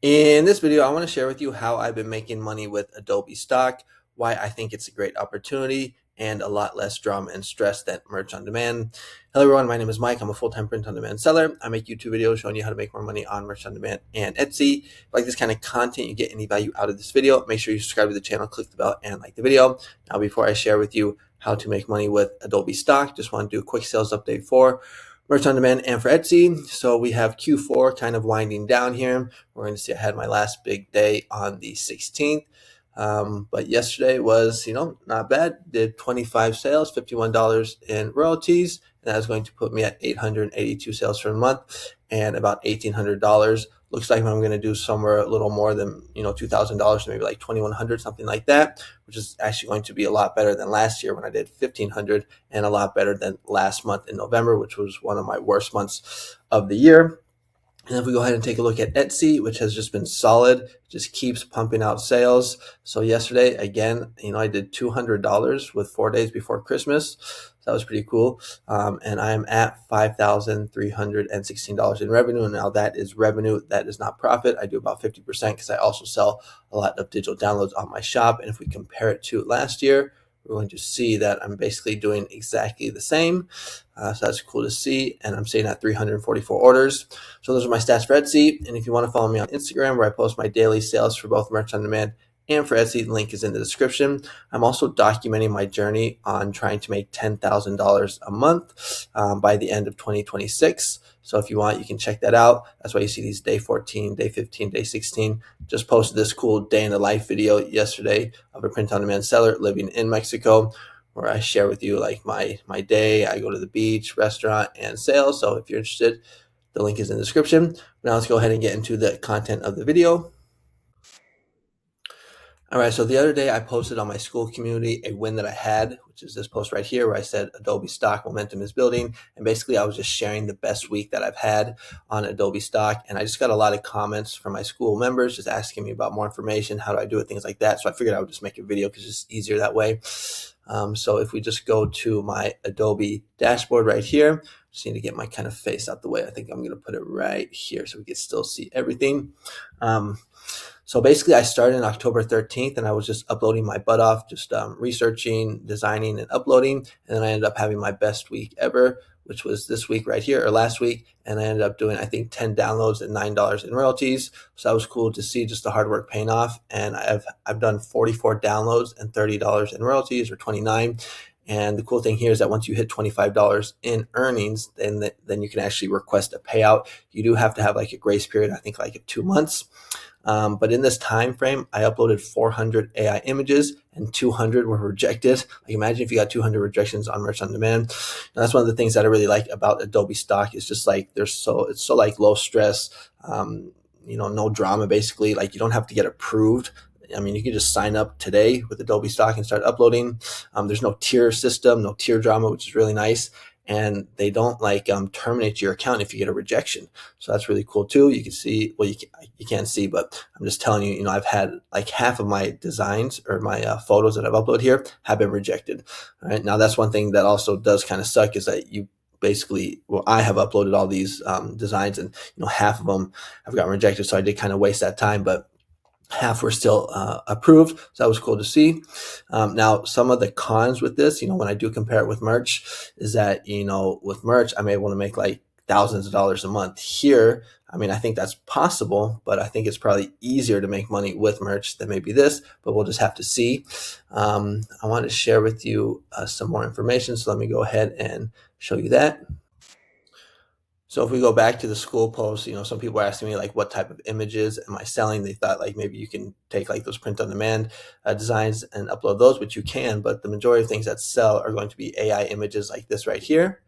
In this video, I want to share with you how I've been making money with Adobe stock, why I think it's a great opportunity, and a lot less drama and stress than merch on demand. Hello everyone, my name is Mike. I'm a full-time print on demand seller. I make YouTube videos showing you how to make more money on merch on demand and Etsy. If you like this kind of content, you get any value out of this video, make sure you subscribe to the channel, click the bell, and like the video. Now, before I share with you how to make money with Adobe stock, just want to do a quick sales update for merch on demand and for Etsy. So we have Q4 kind of winding down here. We're going to see I had my last big day on the 16th. But yesterday was, not bad. Did 25 sales, $51 in royalties. And that is going to put me at 882 sales for the month and about $1,800. Looks like I'm going to do somewhere a little more than, $2,000, maybe like 2,100, something like that, which is actually going to be a lot better than last year when I did 1,500 and a lot better than last month in November, which was one of my worst months of the year. And if we go ahead and take a look at Etsy, which has just been solid, just keeps pumping out sales. So yesterday, again, I did $200 with 4 days before Christmas. So that was pretty cool. And I am at $5,316 in revenue. And now that is revenue. That is not profit. I do about 50% because I also sell a lot of digital downloads on my shop. And if we compare it to last year, we're going to see that I'm basically doing exactly the same. So that's cool to see. And I'm sitting at 344 orders. So those are my stats for Etsy. And if you want to follow me on Instagram, where I post my daily sales for both merch on demand and for Etsy, the link is in the description. I'm also documenting my journey on trying to make $10,000 a month by the end of 2026. So if you want, you can check that out. That's why you see these day 14, day 15, day 16. Just posted this cool day in the life video yesterday of a print on demand seller living in Mexico, where I share with you like my day. I go to the beach, restaurant, and sales. So if you're interested, the link is in the description. Now let's go ahead and get into the content of the video. All right, so the other day I posted on my SKOOL community a win that I had, which is this post right here where I said Adobe stock momentum is building. And basically I was just sharing the best week that I've had on Adobe stock. And I just got a lot of comments from my SKOOL members just asking me about more information, how do I do it, things like that. So I figured I would just make a video because it's easier that way. So if we just go to my Adobe dashboard right here, just need to get my kind of face out the way. I think I'm going to put it right here so we can still see everything. So basically I started on October 13th and I was just uploading my butt off, just researching, designing, and uploading. And then I ended up having my best week ever, which was this week right here, or last week. And I ended up doing, I think, 10 downloads and $9 in royalties. So that was cool to see just the hard work paying off. And I've done 44 downloads and $30 in royalties, or 29. And the cool thing here is that once you hit $25 in earnings, then you can actually request a payout. You do have to have like a grace period, I think like 2 months. But in this time frame, I uploaded 400 AI images and 200 were rejected. Like imagine if you got 200 rejections on merch on demand. And that's one of the things that I really like about Adobe stock. Is just like it's so like low stress, no drama basically. Like you don't have to get approved. I mean, you can just sign up today with Adobe stock and start uploading. There's no tier system, no tier drama, which is really nice. And they don't terminate your account if you get a rejection. So that's really cool too. You can see, well, you can't see, but I'm just telling you, I've had like half of my designs or my photos that I've uploaded here have been rejected. All right. Now that's one thing that also does kind of suck is that I have uploaded all these designs and, half of them have gotten rejected. So I did kind of waste that time, but half were still approved. So that was cool to see. Now, some of the cons with this, when I do compare it with merch, is that, with merch, I'm able to make like thousands of dollars a month. Here, I mean, I think that's possible, but I think it's probably easier to make money with merch than maybe this, but we'll just have to see. I want to share with you some more information. So let me go ahead and show you that. So if we go back to the SKOOL post, some people are asking me like, what type of images am I selling? They thought like maybe you can take like those print on demand designs and upload those, which you can, but the majority of things that sell are going to be AI images like this right here.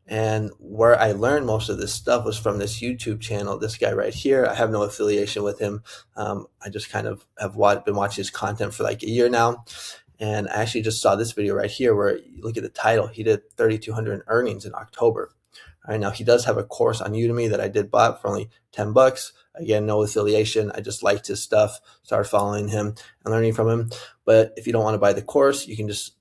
And where I learned most of this stuff was from this YouTube channel, this guy right here. I have no affiliation with him. I just kind of have been watching his content for like a year now. And I actually just saw this video right here where you look at the title. He did 3,200 in earnings in October. All right, now he does have a course on Udemy that I did buy for only $10. Again, no affiliation. I just liked his stuff, started following him and learning from him. But if you don't want to buy the course, you can just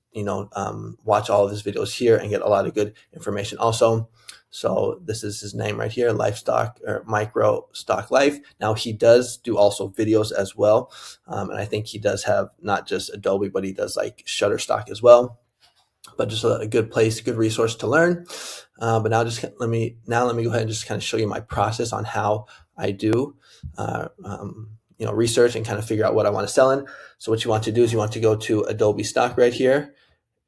watch all of his videos here and get a lot of good information also. So this is his name right here, Livestock or Micro Stock Life. Now he does do also videos as well, and I think he does have not just Adobe, but he does like Shutterstock as well. But just a good place, good resource to learn. But now let me go ahead and just kind of show you my process on how I do research and kind of figure out what I want to sell in. So what you want to do is you want to go to Adobe Stock right here,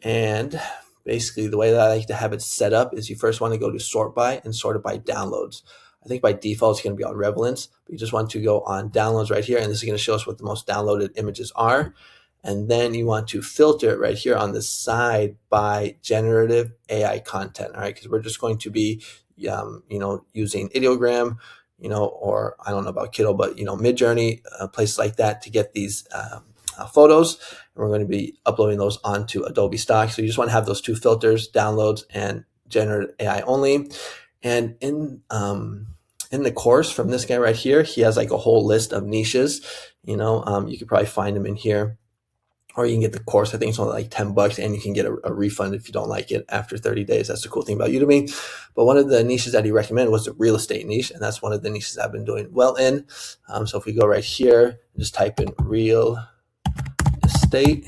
and basically the way that I like to have it set up is you first want to go to sort by and sort it by downloads. I think by default it's going to be on relevance, but you just want to go on downloads right here, and this is going to show us what the most downloaded images are. And then you want to filter it right here on the side by generative AI content, all right? Because we're just going to be, using Ideogram, or I don't know about Kiddo, but, Midjourney, places like that to get these photos. And we're going to be uploading those onto Adobe Stock. So you just want to have those two filters, downloads and generative AI only. And in the course from this guy right here, he has like a whole list of niches. You could probably find them in here. Or you can get the course. I think it's only like $10, and you can get a refund if you don't like it after 30 days. That's the cool thing about Udemy. But one of the niches that he recommended was the real estate niche, and that's one of the niches I've been doing well in. So if we go right here, just type in real estate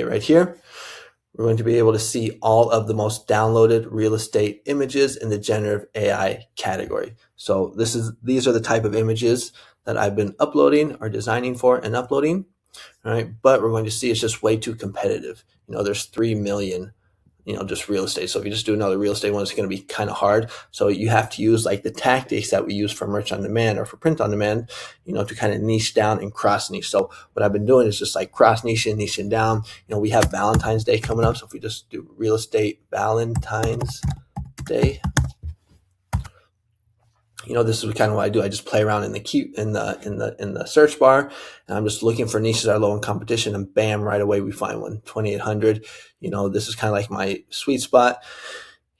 right here, we're going to be able to see all of the most downloaded real estate images in the generative AI category. So these are the type of images that I've been uploading or designing for and uploading. All right, but we're going to see it's just way too competitive. There's 3 million, just real estate. So if you just do another real estate one, it's going to be kind of hard. So you have to use like the tactics that we use for merch on demand or for print on demand, to kind of niche down and cross niche. So what I've been doing is just like cross niching down. We have Valentine's Day coming up. So if we just do real estate Valentine's Day, this is kind of what I do. I just play around in the search bar, and I'm just looking for niches that are low in competition, and bam, right away we find one, 2,800. This is kind of like my sweet spot.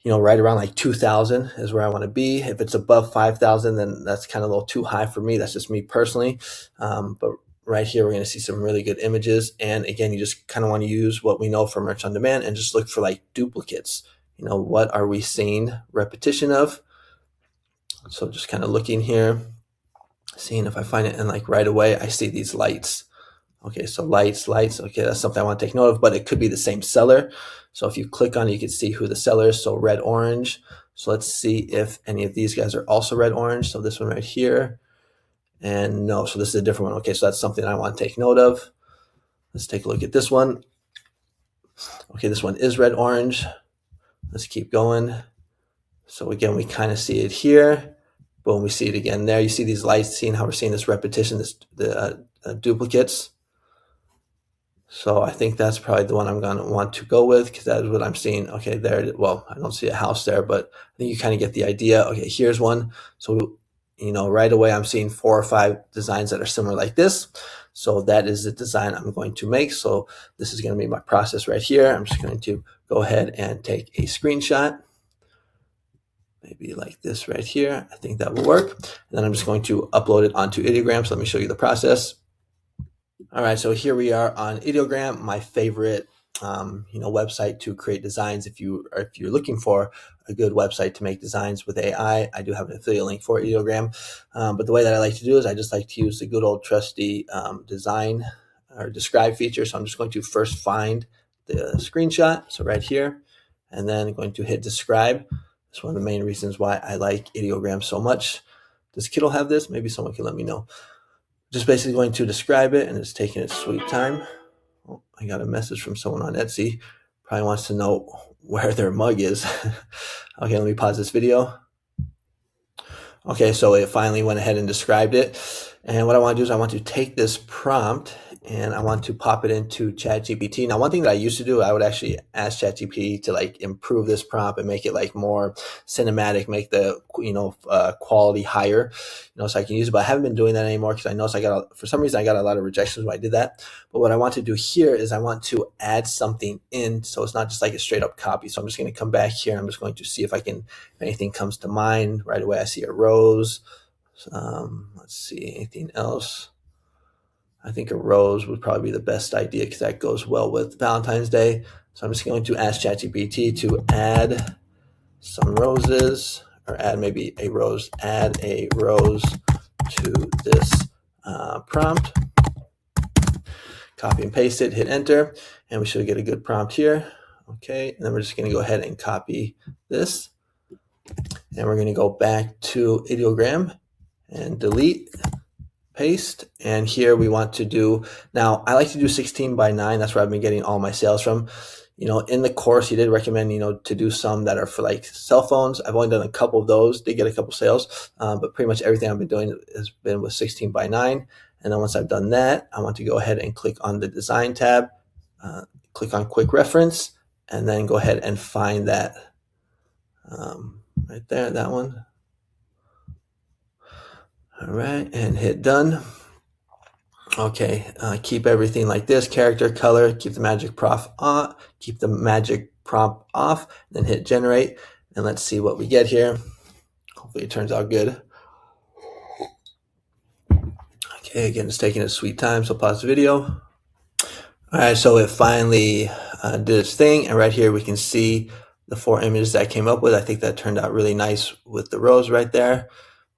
Right around like 2,000 is where I want to be. If it's above 5,000, then that's kind of a little too high for me. That's just me personally. But right here, we're going to see some really good images. And again, you just kind of want to use what we know for merch on demand and just look for like duplicates. What are we seeing repetition of? So just kind of looking here, seeing if I find it, and like right away I see these lights. Okay, so lights. Okay, that's something I want to take note of, but it could be the same seller. So if you click on it, you can see who the seller is. So red, orange. So let's see if any of these guys are also red, orange. So this one right here, and no, so this is a different one. Okay, so that's something I want to take note of. Let's take a look at this one. Okay, this one is red, orange. Let's keep going. So again, we kind of see it here. Boom, we see it again there. You see these lights, seeing how we're seeing this repetition, the duplicates. So I think that's probably the one I'm going to want to go with, because that is what I'm seeing. Okay, there. Well, I don't see a house there, but I think you kind of get the idea. Okay, here's one. So, right away I'm seeing 4 or 5 designs that are similar like this. So that is the design I'm going to make. So this is going to be my process right here. I'm just going to go ahead and take a screenshot. Maybe like this right here. I think that will work. And then I'm just going to upload it onto Ideogram. So let me show you the process. All right, so here we are on Ideogram, my favorite website to create designs. If you're looking for a good website to make designs with AI, I do have an affiliate link for Ideogram. But the way that I like to do is I just like to use the good old trusty design or describe feature. So I'm just going to first find the screenshot. So right here, and then I'm going to hit describe. It's one of the main reasons why I like Ideogram so much. Does Kiddo have this? Maybe someone can let me know. Just basically going to describe it, and it's taking its sweet time. Oh, I got a message from someone on Etsy. Probably wants to know where their mug is. Okay, let me pause this video. Okay, so it finally went ahead and described it. And what I want to do is I want to take this prompt and I want to pop it into ChatGPT. Now, one thing that I used to do, I would actually ask ChatGPT to like improve this prompt and make it like more cinematic, make the quality higher, so I can use it. But I haven't been doing that anymore because I noticed for some reason I got a lot of rejections when I did that. But what I want to do here is I want to add something in, so it's not just like a straight up copy. So I'm just going to come back here and I'm just going to see if anything comes to mind right away. I see a rose. Let's see, anything else? I think a rose would probably be the best idea because that goes well with Valentine's Day. So I'm just going to ask ChatGPT to add some roses, or add maybe a rose, add a rose to this prompt. Copy and paste it, hit enter, and we should get a good prompt here. Okay, and then we're just going to go ahead and copy this, and we're going to go back to ideogram and delete, paste, and here we want to do, now I like to do 16 by 9, that's where I've been getting all my sales from. You know, in the course he did recommend, you know, to do some that are for like cell phones. I've only done a couple of those, did get a couple sales, but pretty much everything I've been doing has been with 16 by 9. And then once I've done that, I want to go ahead and click on the design tab, click on quick reference, and then go ahead and find that right there, that one. All right, and hit done. Okay, keep everything like this, character, color, keep the magic prompt on, keep the magic prompt off, then hit generate, and let's see what we get here. Hopefully it turns out good. Okay, again, it's taking its sweet time, so pause the video. All right, so it finally did its thing, and right here we can see the 4 images that I came up with. I think that turned out really nice with the rose right there.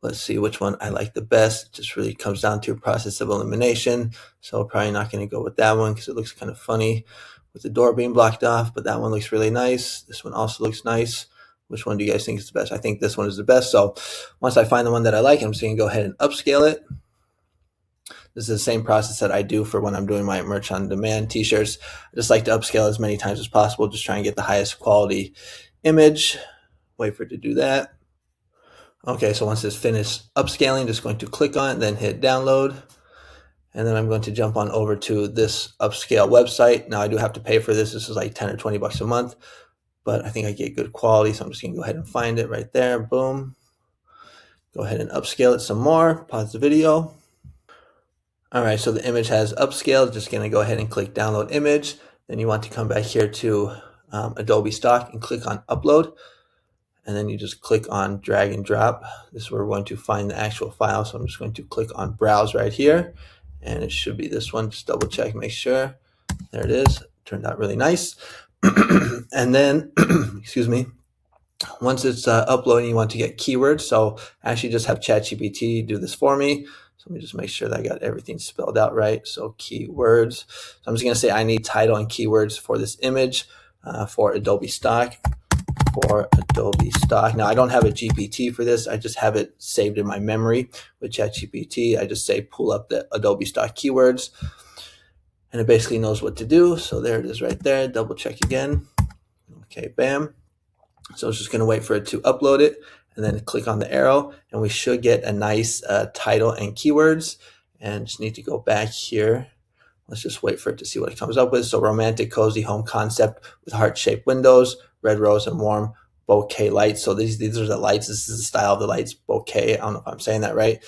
Let's see which one I like the best. It just really comes down to a process of elimination. So probably not going to go with that one because it looks kind of funny with the door being blocked off, but that one looks really nice. This one also looks nice. Which one do you guys think is the best? I think this one is the best. So once I find the one that I like, I'm just going to go ahead and upscale it. This is the same process that I do for when I'm doing my merch on demand t-shirts. I just like to upscale as many times as possible, just try and get the highest quality image. Wait for it to do that. Okay, so once it's finished upscaling, just going to click on it, then hit download. And then I'm going to jump on over to this upscale website. Now I do have to pay for this. This is like 10 or 20 bucks a month, but I think I get good quality. So I'm just gonna go ahead and find it right there. Boom. Go ahead and upscale it some more. Pause the video. All right, so the image has upscaled. Just gonna go ahead and click download image. Then you want to come back here to Adobe Stock and click on upload. And then you just click on drag and drop. This is where we're going to find the actual file. So I'm just going to click on browse right here. And it should be this one. Just double check, make sure. There it is. Turned out really nice. And then, excuse me, once it's uploading, you want to get keywords. So I actually just have ChatGPT do this for me. So let me just make sure that I got everything spelled out right. So keywords. So I'm just going to say I need title and keywords for this image for Adobe Stock. Now I don't have a GPT for this. I just have it saved in my memory with ChatGPT. I just say pull up the Adobe Stock keywords and it basically knows what to do. So there it is right there. Double check again. Okay, bam. So it's just going to wait for it to upload it and then click on the arrow and we should get a nice title and keywords. And just need to go back here. Let's just wait for it to see what it comes up with. So romantic, cozy home concept with heart-shaped windows, red rose and warm bouquet lights. So these are the lights. This is the style of the lights, bouquet. I don't know if I'm saying that right.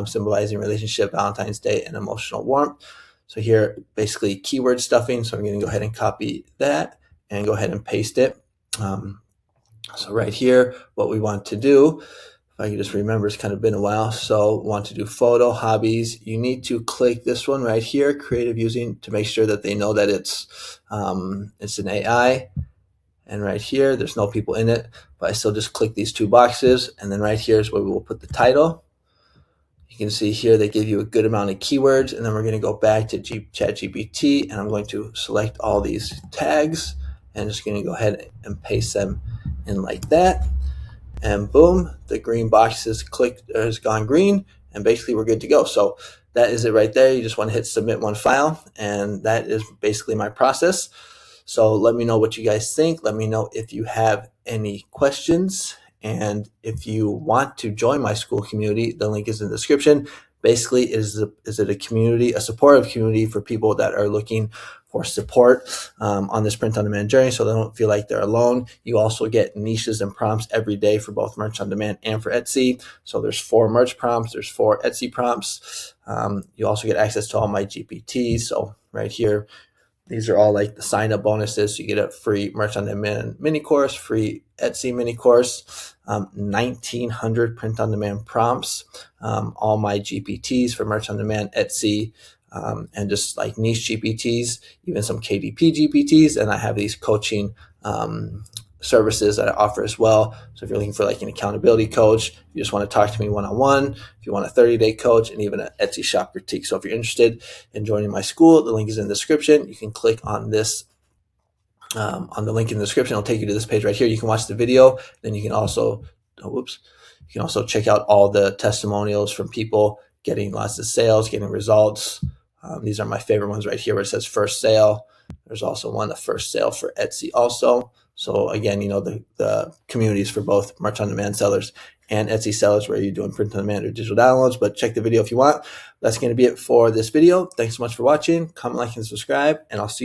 Symbolizing relationship, Valentine's Day, and emotional warmth. So here, basically keyword stuffing. So I'm going to go ahead and copy that and go ahead and paste it. So right here, what we want to do, if I can just remember, it's kind of been a while. So want to do photo, hobbies. You need to click this one right here, creative using, to make sure that they know that it's an AI. And right here, there's no people in it, but I still just click these 2 boxes. And then right here is where we will put the title. You can see here, they give you a good amount of keywords. And then we're going to go back to ChatGPT and I'm going to select all these tags and just going to go ahead and paste them in like that. And boom, the green box is clicked, has gone green, and basically we're good to go. So that is it right there. You just want to hit submit one file, and that is basically my process. So let me know what you guys think. Let me know if you have any questions, and if you want to join my SKOOL community, the link is in the description. Basically, is it a community, a supportive community for people that are looking for support on this print-on-demand journey, so they don't feel like they're alone. You also get niches and prompts every day for both merch on demand and for Etsy. So there's 4 merch prompts, there's 4 Etsy prompts. You also get access to all my GPTs. So right here, these are all like the sign-up bonuses. So you get a free merch on demand mini course, free Etsy mini course, 1,900 print-on-demand prompts, all my GPTs for merch on demand, Etsy, and just like niche GPTs, even some KDP GPTs. And I have these coaching services that I offer as well. So if you're looking for like an accountability coach, if you just want to talk to me one-on-one, if you want a 30-day coach, and even an Etsy shop critique. So if you're interested in joining my school, the link is in the description. You can click on this on the link in the description. It'll take you to this page right here. You can watch the video. Then you can also, you can also check out all the testimonials from people getting lots of sales, getting results. These are my favorite ones right here where it says first sale. There's also one, the first sale for Etsy also. So again, the communities for both merch on demand sellers and Etsy sellers where you're doing print on demand or digital downloads, but check the video if you want. That's going to be it for this video. Thanks so much for watching. Comment, like, and subscribe, and I'll see you